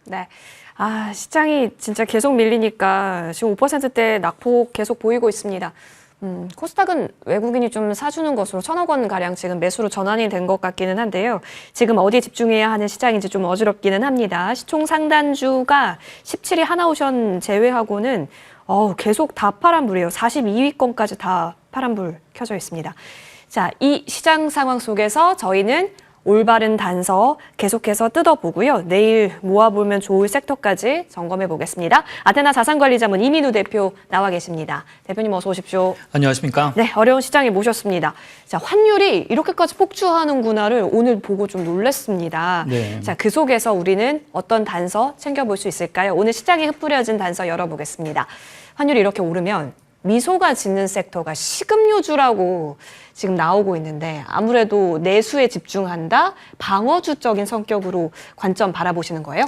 네. 시장이 진짜 계속 밀리니까 지금 5%대 낙폭 계속 보이고 있습니다. 코스닥은 외국인이 좀 사주는 것으로 1,000억 원 가량 지금 매수로 전환이 된 것 같기는 한데요. 지금 어디에 집중해야 하는 시장인지 좀 어지럽기는 합니다. 시총 상단주가 17위 하나오션 제외하고는 계속 다 파란불이에요. 42위권까지 다 파란불 켜져 있습니다. 자, 이 시장 상황 속에서 저희는 올바른 단서 계속해서 뜯어보고요. 내일 모아보면 좋을 섹터까지 점검해 보겠습니다. 아테나 자산관리자문 이민우 대표 나와 계십니다. 대표님 어서 오십시오. 안녕하십니까? 네, 어려운 시장에 모셨습니다. 자, 환율이 이렇게까지 폭주하는구나를 오늘 보고 좀 놀랐습니다. 네. 자, 그 속에서 우리는 어떤 단서 챙겨볼 수 있을까요? 오늘 시장에 흩뿌려진 단서 열어보겠습니다. 환율이 이렇게 오르면 미소가 짓는 섹터가 식음료주라고 지금 나오고 있는데 아무래도 내수에 집중한다, 방어주적인 성격으로 관점 바라보시는 거예요?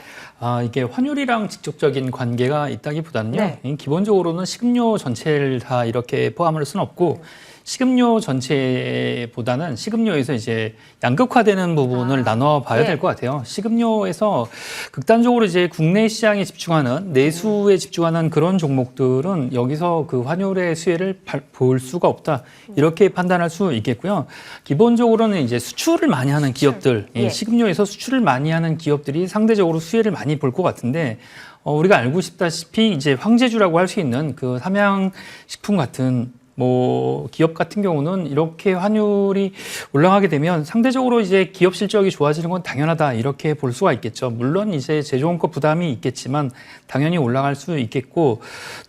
이게 환율이랑 직접적인 관계가 있다기보다는요. 네. 기본적으로는 식음료 전체를 다 이렇게 포함할 수는 없고 식음료 전체보다는 식음료에서 이제 양극화되는 부분을 나눠 봐야 될 것 같아요. 식음료에서 극단적으로 이제 국내 시장에 집중하는 내수에 집중하는 그런 종목들은 여기서 그 환율의 수혜를 볼 수가 없다. 이렇게 판단할 수 있겠고요. 기본적으로는 이제 수출을 많이 하는 기업들, 식음료에서 수출을 많이 하는 기업들이 상대적으로 수혜를 많이 볼 것 같은데 우리가 알고 싶다시피 이제 황제주라고 할 수 있는 그 삼양식품 같은 기업 같은 경우는 이렇게 환율이 올라가게 되면 상대적으로 이제 기업 실적이 좋아지는 건 당연하다 이렇게 볼 수가 있겠죠. 물론 이제 제조원가 부담이 있겠지만 당연히 올라갈 수 있겠고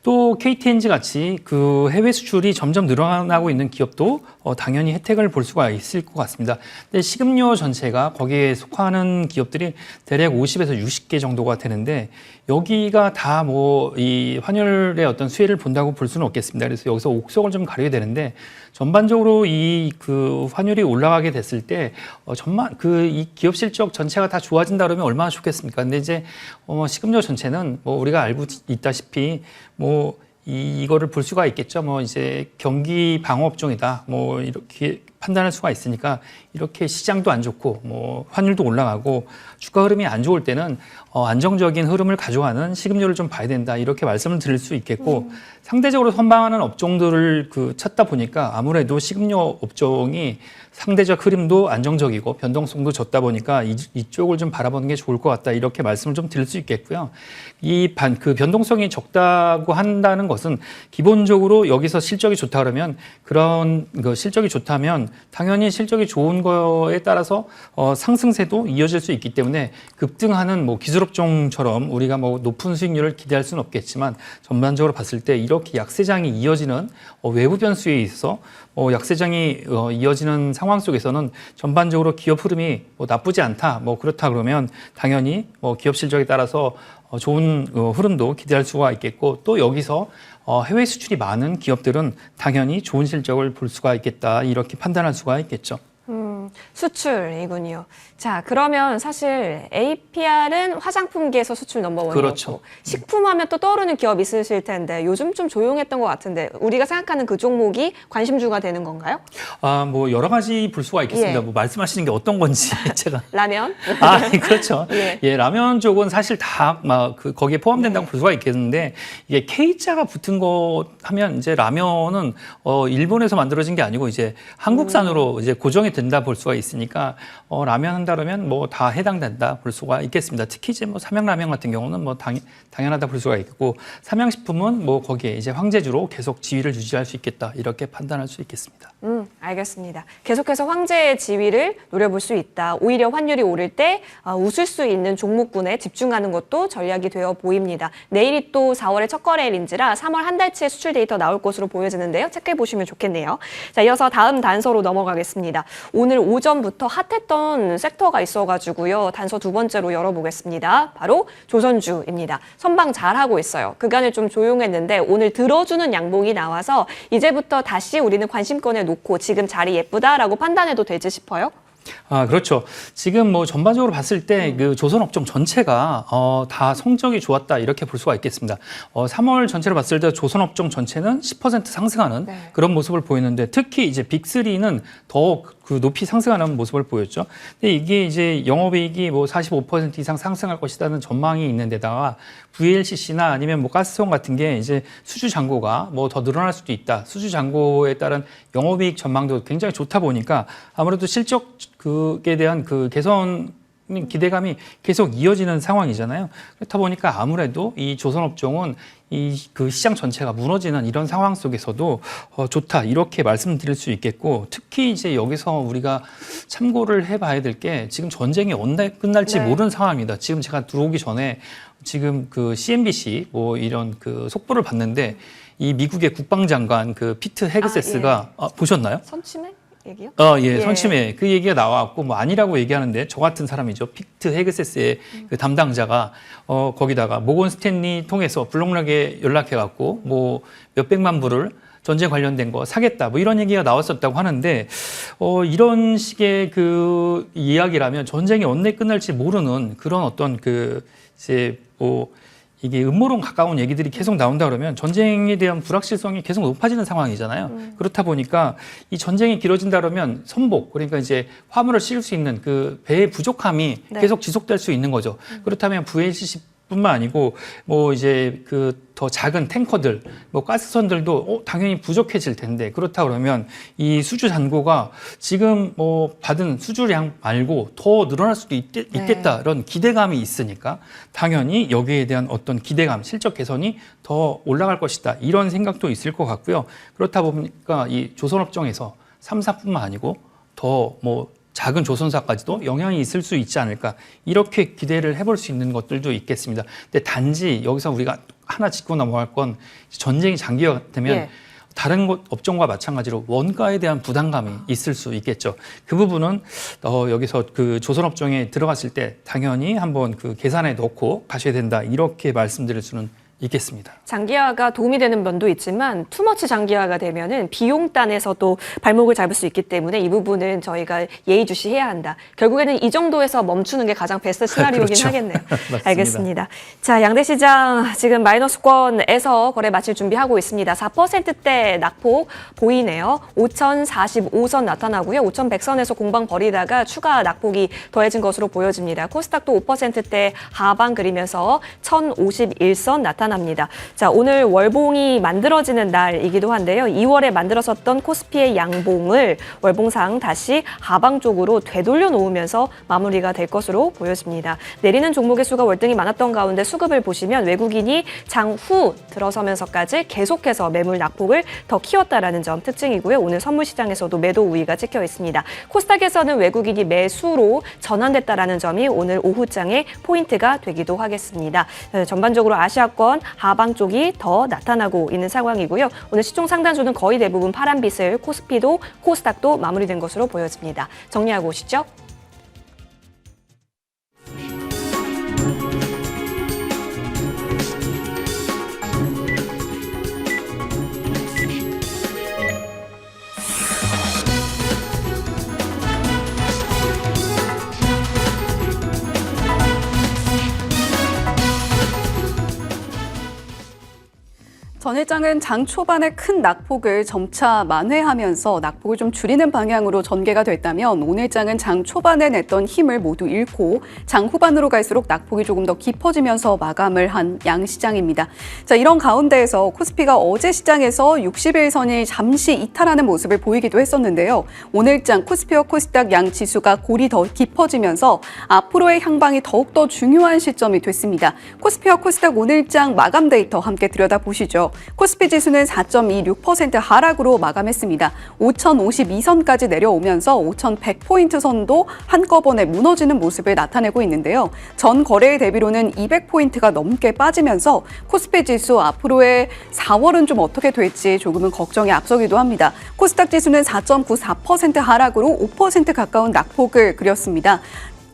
또 KTNG 같이 그 해외 수출이 점점 늘어나고 있는 기업도 당연히 혜택을 볼 수가 있을 것 같습니다. 근데 식음료 전체가 거기에 속하는 기업들이 대략 50에서 60개 정도가 되는데 여기가 다 이 환율의 어떤 수혜를 본다고 볼 수는 없겠습니다. 그래서 여기서 옥석을 좀 가려야 되는데 전반적으로 그 환율이 올라가게 됐을 때 이 기업 실적 전체가 다 좋아진다 그러면 얼마나 좋겠습니까? 근데 이제 식음료 전체는 우리가 알고 있다시피 이거를 볼 수가 있겠죠. 이제 경기 방어 업종이다. 이렇게 판단할 수가 있으니까 이렇게 시장도 안 좋고 환율도 올라가고 주가 흐름이 안 좋을 때는 안정적인 흐름을 가져가는 식음료를 좀 봐야 된다. 이렇게 말씀을 드릴 수 있겠고 상대적으로 선방하는 업종들을 찾다 보니까 아무래도 식음료 업종이 상대적 흐름도 안정적이고 변동성도 적다 보니까 이쪽을 좀 바라보는 게 좋을 것 같다. 이렇게 말씀을 좀 드릴 수 있겠고요. 그 변동성이 적다고 한다는 것은 기본적으로 여기서 실적이 좋다 그러면 그런 실적이 좋다면 당연히 실적이 좋은 거에 따라서 상승세도 이어질 수 있기 때문에 급등하는 기술업종처럼 우리가 높은 수익률을 기대할 수는 없겠지만 전반적으로 봤을 때 이렇게 약세장이 이어지는 외부 변수에 있어서 약세장이 이어지는 상황 속에서는 전반적으로 기업 흐름이 나쁘지 않다. 그렇다 그러면 당연히 기업 실적에 따라서 좋은 흐름도 기대할 수가 있겠고 또 여기서 해외 수출이 많은 기업들은 당연히 좋은 실적을 볼 수가 있겠다. 이렇게 판단할 수가 있겠죠. 수출이군요. 자, 그러면 사실 APR은 화장품계에서 수출 넘버원이었고 그렇죠. 식품하면 또 떠오르는 기업 있으실 텐데 요즘 좀 조용했던 것 같은데 우리가 생각하는 그 종목이 관심주가 되는 건가요? 여러 가지 볼 수가 있겠습니다. 말씀하시는 게 어떤 건지 제가 라면? 그렇죠. 라면 쪽은 사실 다 거기에 포함된다고 볼 수가 있겠는데 이게 K자가 붙은 거 하면 이제 라면은 일본에서 만들어진 게 아니고 이제 한국산으로 이제 고정이 된다 볼 수가 있으니까 라면 한다 그러면 다 해당된다 볼 수가 있겠습니다. 특히 이제 삼양라면 같은 경우는 당연하다 볼 수가 있고 삼양식품은 거기에 이제 황제주로 계속 지위를 유지할 수 있겠다 이렇게 판단할 수 있겠습니다. 알겠습니다. 계속해서 황제의 지위를 노려볼 수 있다. 오히려 환율이 오를 때 웃을 수 있는 종목군에 집중하는 것도 전략이 되어 보입니다. 내일이 또 4월의 첫 거래일인지라 3월 한 달치의 수출 데이터 나올 것으로 보여지는데요. 체크해 보시면 좋겠네요. 자, 이어서 다음 단서로 넘어가겠습니다. 오늘 오전부터 핫했던 섹터가 있어가지고요. 단서 두 번째로 열어보겠습니다. 바로 조선주입니다. 선방 잘하고 있어요. 그간을 좀 조용했는데 오늘 들어주는 양봉이 나와서 이제부터 다시 우리는 관심권에 놓고 지금 자리 예쁘다라고 판단해도 되지 싶어요? 그렇죠. 지금 전반적으로 봤을 때 그 조선업종 전체가 다 성적이 좋았다 이렇게 볼 수가 있겠습니다. 3월 전체를 봤을 때 조선업종 전체는 10% 상승하는 그런 모습을 보이는데 특히 이제 빅3는 더 그 높이 상승하는 모습을 보였죠. 근데 이게 이제 영업이익이 뭐 45% 이상 상승할 것이라는 전망이 있는 데다가 VLCC나 아니면 뭐 가스통 같은 게 이제 수주 잔고가 뭐 더 늘어날 수도 있다. 수주 잔고에 따른 영업이익 전망도 굉장히 좋다 보니까 아무래도 실적 그에 대한 그 개선 기대감이 계속 이어지는 상황이잖아요. 그렇다 보니까 아무래도 이 조선업종은 이 그 시장 전체가 무너지는 이런 상황 속에서도 좋다 이렇게 말씀드릴 수 있겠고, 특히 이제 여기서 우리가 참고를 해봐야 될 게 지금 전쟁이 언제 끝날지 네. 모르는 상황입니다. 지금 제가 들어오기 전에 지금 그 CNBC 뭐 이런 그 속보를 봤는데 이 미국의 국방장관 그 피트 헤그세스가 보셨나요? 선침해 얘기요? 예, 선침해. 그 얘기가 나왔고, 뭐, 아니라고 얘기하는데, 저 같은 사람이죠. 피트 헤그세스의 그 담당자가, 거기다가 모건 스탠리 통해서 블록락에 연락해갖고, 뭐, 몇백만 불을 전쟁 관련된 거 사겠다. 뭐 이런 얘기가 나왔었다고 하는데, 이런 식의 그 이야기라면 전쟁이 언제 끝날지 모르는 그런 어떤 그, 이제 뭐, 이게 음모론 가까운 얘기들이 계속 나온다 그러면 전쟁에 대한 불확실성이 계속 높아지는 상황이잖아요. 그렇다 보니까 이 전쟁이 길어진다 그러면 선복, 그러니까 이제 화물을 실을 수 있는 그 배의 부족함이 네. 계속 지속될 수 있는 거죠. 그렇다면 VLCC뿐만 아니고 뭐 이제 그 더 작은 탱커들, 뭐 가스선들도 당연히 부족해질 텐데, 그렇다 그러면 이 수주 잔고가 지금 뭐 받은 수주량 말고 더 늘어날 수도 있겠다 이런 기대감이 있으니까 당연히 여기에 대한 어떤 기대감, 실적 개선이 더 올라갈 것이다 이런 생각도 있을 것 같고요. 그렇다 보니까 이 조선업종에서 3사뿐만 아니고 더 뭐 작은 조선사까지도 영향이 있을 수 있지 않을까 이렇게 기대를 해볼 수 있는 것들도 있겠습니다. 근데 단지 여기서 우리가 하나 짚고 넘어갈 건 전쟁이 장기화 되면 예. 다른 업종과 마찬가지로 원가에 대한 부담감이 있을 수 있겠죠. 그 부분은 여기서 그 조선업종에 들어갔을 때 당연히 한번 그 계산에 넣고 가셔야 된다 이렇게 말씀드릴 수는 있겠습니다. 장기화가 도움이 되는 면도 있지만 투머치 장기화가 되면은 비용단에서도 발목을 잡을 수 있기 때문에 이 부분은 저희가 예의주시해야 한다. 결국에는 이 정도에서 멈추는 게 가장 베스트 시나리오긴 그렇죠. 하겠네요. 맞습니다. 알겠습니다. 자, 양대 시장 지금 마이너스권에서 거래 마칠 준비하고 있습니다. 4%대 낙폭 보이네요. 5,045선 나타나고요. 5,100선에서 공방 벌이다가 추가 낙폭이 더해진 것으로 보여집니다. 코스닥도 5%대 하방 그리면서 1,051선 나타납니다. 자, 오늘 월봉이 만들어지는 날이기도 한데요. 2월에 만들어졌던 코스피의 양봉을 월봉상 다시 하방 쪽으로 되돌려 놓으면서 마무리가 될 것으로 보여집니다. 내리는 종목의 수가 월등히 많았던 가운데 수급을 보시면 외국인이 장후 들어서면서까지 계속해서 매물 낙폭을 더 키웠다라는 점 특징이고요. 오늘 선물 시장에서도 매도 우위가 찍혀 있습니다. 코스닥에서는 외국인이 매수로 전환됐다라는 점이 오늘 오후장의 포인트가 되기도 하겠습니다. 전반적으로 아시아권 하방 쪽이 더 나타나고 있는 상황이고요. 오늘 시총 상단주는 거의 대부분 파란빛을 코스피도 코스닥도 마무리된 것으로 보여집니다. 정리하고 오시죠. 전 회장은 장 초반에 큰 낙폭을 점차 만회하면서 낙폭을 좀 줄이는 방향으로 전개가 됐다면 오늘 장은 장 초반에 냈던 힘을 모두 잃고 장 후반으로 갈수록 낙폭이 조금 더 깊어지면서 마감을 한 양시장입니다. 자, 이런 가운데에서 코스피가 어제 시장에서 60일선이 잠시 이탈하는 모습을 보이기도 했었는데요. 오늘 장 코스피와 코스닥 양 지수가 골이 더 깊어지면서 앞으로의 향방이 더욱더 중요한 시점이 됐습니다. 코스피와 코스닥 오늘 장 마감 데이터 함께 들여다보시죠. 코스피 지수는 4.26% 하락으로 마감했습니다. 5,052선까지 내려오면서 5,100포인트 선도 한꺼번에 무너지는 모습을 나타내고 있는데요. 전 거래일 대비로는 200포인트가 넘게 빠지면서 코스피 지수 앞으로의 4월은 좀 어떻게 될지 조금은 걱정이 앞서기도 합니다. 코스닥 지수는 4.94% 하락으로 5% 가까운 낙폭을 그렸습니다.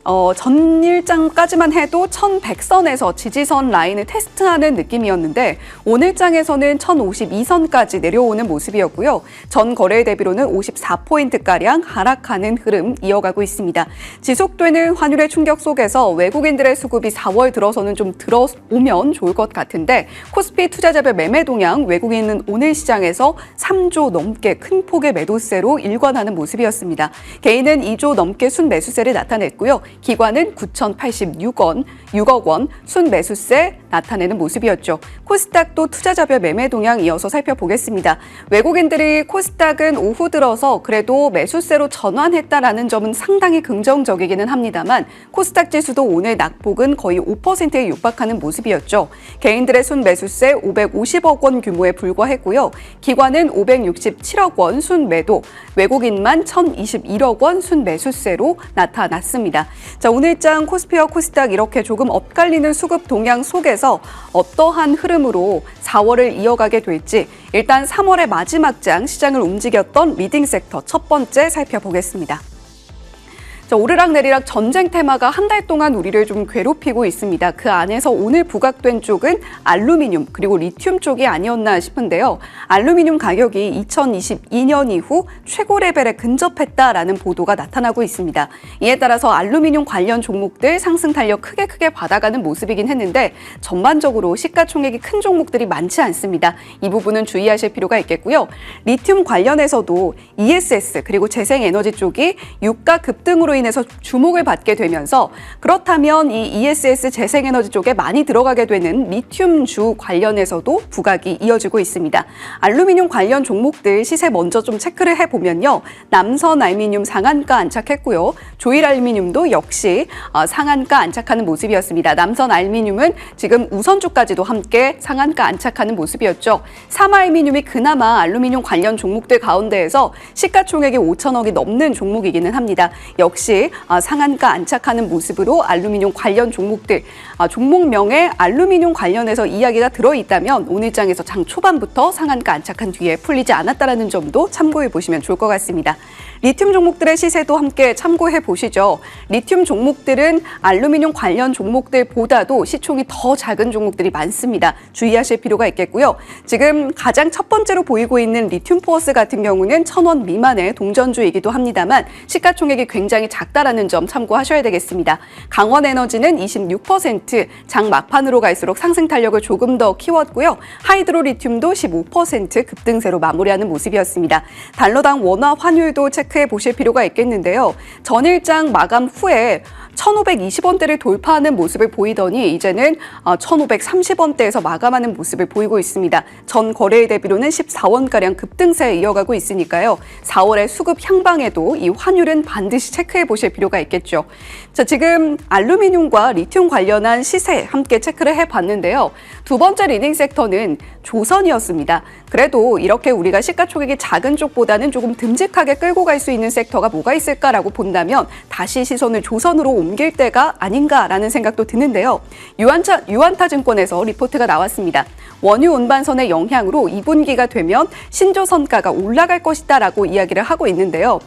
전일장까지만 해도 1100선에서 지지선 라인을 테스트하는 느낌이었는데 오늘장에서는 1052선까지 내려오는 모습이었고요. 전 거래 대비로는 54포인트가량 하락하는 흐름 이어가고 있습니다. 지속되는 환율의 충격 속에서 외국인들의 수급이 4월 들어서는 좀 들어오면 좋을 것 같은데 코스피 투자자별 매매 동향 외국인은 오늘 시장에서 3조 넘게 큰 폭의 매도세로 일관하는 모습이었습니다. 개인은 2조 넘게 순매수세를 나타냈고요. 기관은 9,086억 원 순매수세 나타내는 모습이었죠. 코스닥도 투자자별 매매 동향 이어서 살펴보겠습니다. 외국인들이 코스닥은 오후 들어서 그래도 매수세로 전환했다라는 점은 상당히 긍정적이기는 합니다만 코스닥 지수도 오늘 낙폭은 거의 5%에 육박하는 모습이었죠. 개인들의 순매수세 550억 원 규모에 불과했고요. 기관은 567억 원 순매도, 외국인만 1,021억 원 순매수세로 나타났습니다. 자, 오늘장 코스피와 코스닥 이렇게 조금 엇갈리는 수급 동향 속에서 어떠한 흐름으로 4월을 이어가게 될지 일단 3월의 마지막 장 시장을 움직였던 리딩 섹터 첫 번째 살펴보겠습니다. 자, 오르락내리락 전쟁 테마가 한 달 동안 우리를 좀 괴롭히고 있습니다. 그 안에서 오늘 부각된 쪽은 알루미늄 그리고 리튬 쪽이 아니었나 싶은데요. 알루미늄 가격이 2022년 이후 최고 레벨에 근접했다라는 보도가 나타나고 있습니다. 이에 따라서 알루미늄 관련 종목들 상승 탄력 크게 받아가는 모습이긴 했는데 전반적으로 시가총액이 큰 종목들이 많지 않습니다. 이 부분은 주의하실 필요가 있겠고요. 리튬 관련해서도 ESS 그리고 재생에너지 쪽이 유가 급등으로 인해서 주목을 받게 되면서 그렇다면 이 ESS 재생에너지 쪽에 많이 들어가게 되는 리튬주 관련해서도 부각이 이어지고 있습니다. 알루미늄 관련 종목들 시세 먼저 좀 체크를 해보면요. 남선 알루미늄 상한가 안착했고요. 조일 알루미늄도 역시 상한가 안착하는 모습이었습니다. 남선 알루미늄은 지금 우선주까지도 함께 상한가 안착하는 모습이었죠. 삼알루미늄이 그나마 알루미늄 관련 종목들 가운데에서 시가총액이 5천억이 넘는 종목이기는 합니다. 역시 상한가 안착하는 모습으로 알루미늄 관련 종목들, 종목명에 알루미늄 관련해서 이야기가 들어있다면 오늘장에서 장 초반부터 상한가 안착한 뒤에 풀리지 않았다는 점도 참고해 보시면 좋을 것 같습니다. 리튬 종목들의 시세도 함께 참고해 보시죠. 리튬 종목들은 알루미늄 관련 종목들보다도 시총이 더 작은 종목들이 많습니다. 주의하실 필요가 있겠고요. 지금 가장 첫 번째로 보이고 있는 리튬 포어스 같은 경우는 1,000원 미만의 동전주이기도 합니다만 시가총액이 굉장히 작다라는 점 참고하셔야 되겠습니다. 강원에너지는 26%, 장 막판으로 갈수록 상승 탄력을 조금 더 키웠고요. 하이드로리튬도 15% 급등세로 마무리하는 모습이었습니다. 달러당 원화 환율도 체크해 보실 필요가 있겠는데요. 전일장 마감 후에 1,520원대를 돌파하는 모습을 보이더니 이제는 1,530원대에서 마감하는 모습을 보이고 있습니다. 전 거래일 대비로는 14원가량 급등세에 이어가고 있으니까요. 4월의 수급 향방에도 이 환율은 반드시 체크해 보실 필요가 있겠죠. 자, 지금 알루미늄과 리튬 관련한 시세 함께 체크를 해봤는데요. 두 번째 리딩 섹터는 조선이었습니다. 그래도 이렇게 우리가 시가총액이 작은 쪽보다는 조금 듬직하게 끌고 갈 수 있는 섹터가 뭐가 있을까라고 본다면 다시 시선을 조선으로 옮길 때가 아닌가라는 생각도 드는데요. 유한타증권에서 리포트가 나왔습니다. 원유 운반선의 영향으로 2분기가 되면 신조선가가 올라갈 것이다라고 이야기를 하고 있는데요.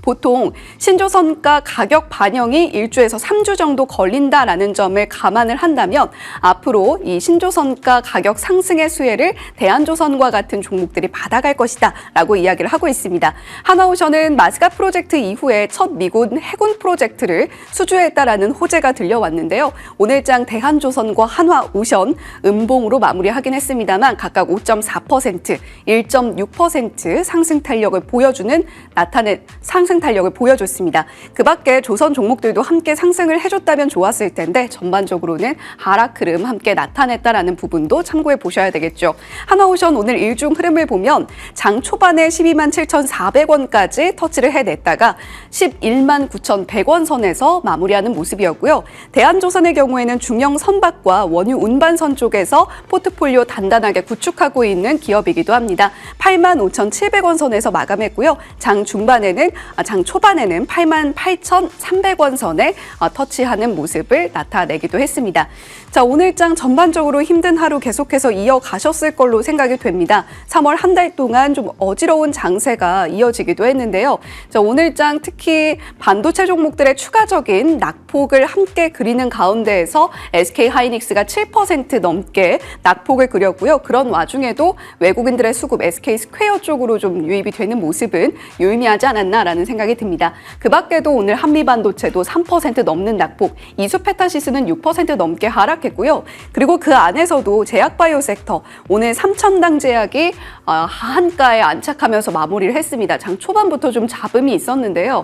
보통 신조선가 가격 반영이 1주에서 3주 정도 걸린다라는 점을 감안을 한다면 앞으로 이 신조선가 가격 상승의 수혜를 대한조선과 같은 종목들이 받아갈 것이다 라고 이야기를 하고 있습니다. 하나오션은 마스가 프로젝트 이후에 첫 미군 해군 프로젝트를 수주했다라는 호재가 들려왔는데요. 오늘장 대한조선과 한화오션 음봉으로 마무리하긴 했습니다만 각각 5.4%, 1.6% 상승 탄력을 보여주는 상승 탄력을 보여줬습니다. 그 밖에 조선 종목들도 함께 상승을 해줬다면 좋았을 텐데 전반적으로는 하락 흐름 함께 나타냈다라는 부분도 참고해 보셔야 되겠죠. 하나오션 오늘 일중 흐름을 보면 장 초반에 12만 7,400원까지 터치를 해냈다가 11만 9,100원 선에서 마무리하는 모습이었고요. 대한조선의 경우에는 중형 선박과 원유 운반선 쪽에서 포트폴리오 단단하게 구축하고 있는 기업이기도 합니다. 8만 5,700원 선에서 마감했고요. 장 중반에는 장 초반에는 88,300원 선에 터치하는 모습을 나타내기도 했습니다. 자, 오늘장 전반적으로 힘든 하루 계속해서 이어가셨을 걸로 생각이 됩니다. 3월 한 달 동안 좀 어지러운 장세가 이어지기도 했는데요. 자, 오늘장 특히 반도체 종목들의 추가적인 낙폭을 함께 그리는 가운데에서 SK하이닉스가 7% 넘게 낙폭을 그렸고요. 그런 와중에도 외국인들의 수급 SK스퀘어 쪽으로 좀 유입이 되는 모습은 유의미하지 않았나라는 생각이 듭니다. 그 밖에도 오늘 한미반도체도 3% 넘는 낙폭, 이수페타시스는 6% 넘게 하락했고요. 그리고 그 안에서도 제약바이오 섹터, 오늘 삼천당 제약이 하한가에 안착하면서 마무리를 했습니다. 장 초반부터 좀 잡음이 있었는데요.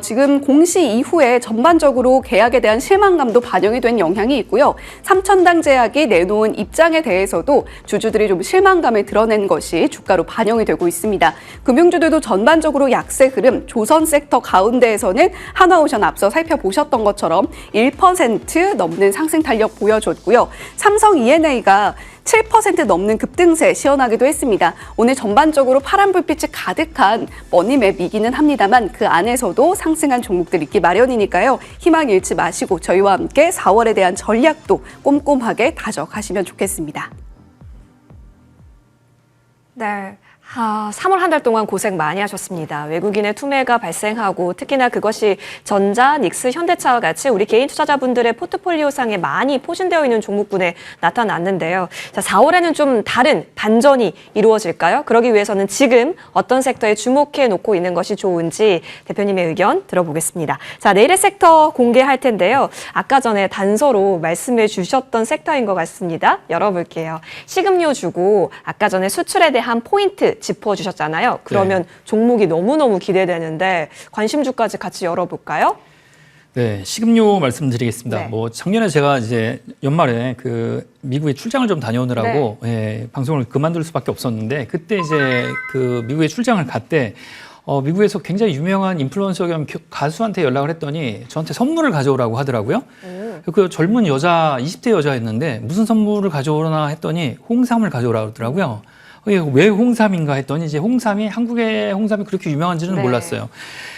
지금 공시 이후에 전반적으로 계약에 대한 실망감도 반영이 된 영향이 있고요. 삼천당 제약이 내놓은 입장에 대해서도 주주들이 좀 실망감을 드러낸 것이 주가로 반영이 되고 있습니다. 금융주들도 전반적으로 약세 흐름, 조선 섹터 가운데에서는 하나오션 앞서 살펴보셨던 것처럼 1% 넘는 상승 탄력 보여줬고요. 삼성 E&A가 7% 넘는 급등세 시현하기도 했습니다. 오늘 전반적으로 파란 불빛이 가득한 머니맵이기는 합니다만 그 안에서도 상승한 종목들 있기 마련이니까요. 희망 잃지 마시고 저희와 함께 4월에 대한 전략도 꼼꼼하게 다져가시면 좋겠습니다. 네. 3월 한 달 동안 고생 많이 하셨습니다. 외국인의 투매가 발생하고 특히나 그것이 전자, 닉스, 현대차와 같이 우리 개인 투자자분들의 포트폴리오상에 많이 포진되어 있는 종목군에 나타났는데요. 자, 4월에는 좀 다른 반전이 이루어질까요? 그러기 위해서는 지금 어떤 섹터에 주목해 놓고 있는 것이 좋은지 대표님의 의견 들어보겠습니다. 자, 내일의 섹터 공개할 텐데요. 아까 전에 단서로 말씀해 주셨던 섹터인 것 같습니다. 열어볼게요. 식음료 주고 아까 전에 수출에 대한 포인트 짚어주셨잖아요. 그러면 종목이 너무너무 기대되는데 관심주까지 같이 열어볼까요? 네, 식음료 말씀드리겠습니다. 네. 뭐 작년에 제가 이제 연말에 그 미국에 출장을 좀 다녀오느라고 방송을 그만둘 수밖에 없었는데 그때 이제 그 미국에 출장을 갔대. 미국에서 굉장히 유명한 인플루언서 겸 가수한테 연락을 했더니 저한테 선물을 가져오라고 하더라고요. 그 젊은 여자, 20대 여자였는데 무슨 선물을 가져오나 했더니 홍삼을 가져오라고 하더라고요. 왜 홍삼인가 했더니 이제 홍삼이 한국의 홍삼이 그렇게 유명한지는 몰랐어요.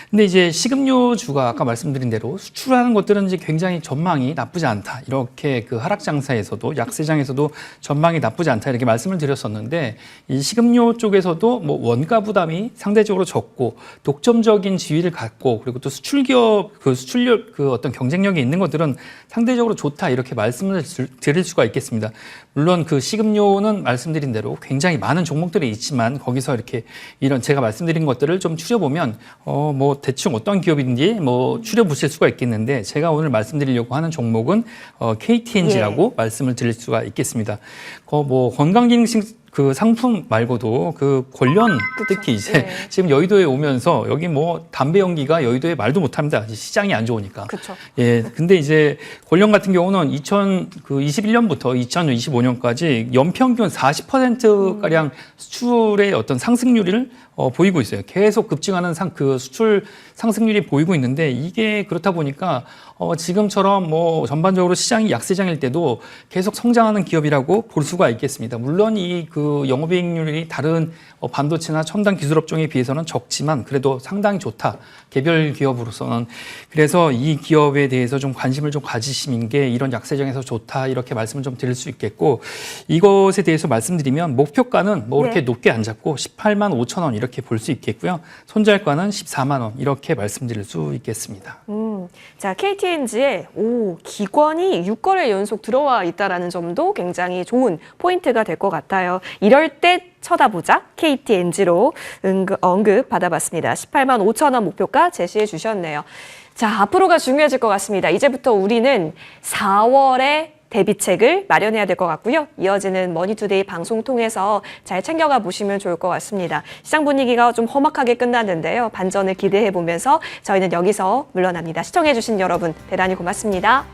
근데 이제 식음료주가 아까 말씀드린 대로 수출하는 것들은 이제 굉장히 전망이 나쁘지 않다. 이렇게 그 하락 장사에서도 약세장에서도 전망이 나쁘지 않다. 이렇게 말씀을 드렸었는데 이 식음료 쪽에서도 뭐 원가 부담이 상대적으로 적고 독점적인 지위를 갖고 그리고 또 수출 기업 그 수출력 그 어떤 경쟁력이 있는 것들은 상대적으로 좋다. 이렇게 말씀을 드릴 수가 있겠습니다. 물론 그 식음료는 말씀드린 대로 굉장히 많은 종목들이 있지만 거기서 이렇게 이런 제가 말씀드린 것들을 좀 추려보면 뭐 대충 어떤 기업인지 뭐 추려보실 수가 있겠는데 제가 오늘 말씀드리려고 하는 종목은 KTNG라고 말씀을 드릴 수가 있겠습니다. 뭐 건강기능식 그 상품 말고도 그 관련 특히 이제 지금 여의도에 오면서 여기 뭐 담배 연기가 여의도에 말도 못합니다. 시장이 안 좋으니까. 그렇죠. 예, 근데 이제 관련 같은 경우는 2021년부터 2025년까지 연평균 40%가량 수출의 어떤 상승률을 보이고 있어요. 계속 급증하는 그 수출 상승률이 보이고 있는데 이게 그렇다 보니까 지금처럼 뭐 전반적으로 시장이 약세장일 때도 계속 성장하는 기업이라고 볼 수가 있겠습니다. 물론 이 그 영업이익률이 다른 반도체나 첨단 기술 업종에 비해서는 적지만 그래도 상당히 좋다. 개별 기업으로서는. 그래서 이 기업에 대해서 좀 관심을 좀 가지시는 게 이런 약세장에서 좋다. 이렇게 말씀을 좀 드릴 수 있겠고 이것에 대해서 말씀드리면 목표가는 뭐 이렇게 높게 안 잡고 18만 5천 원 이렇게 볼 수 있겠고요. 손절가는 14만 원 이렇게 말씀드릴 수 있겠습니다. 자, KTNG에 기관이 6거래 연속 들어와 있다는 점도 굉장히 좋은 포인트가 될 것 같아요. 이럴 때 쳐다보자 KTNG로 언급 받아봤습니다. 18만 5천 원 목표가 제시해 주셨네요. 자, 앞으로가 중요해질 것 같습니다. 이제부터 우리는 4월에 대비책을 마련해야 될 것 같고요. 이어지는 머니투데이 방송 통해서 잘 챙겨가 보시면 좋을 것 같습니다. 시장 분위기가 좀 험악하게 끝났는데요. 반전을 기대해 보면서 저희는 여기서 물러납니다. 시청해 주신 여러분 대단히 고맙습니다.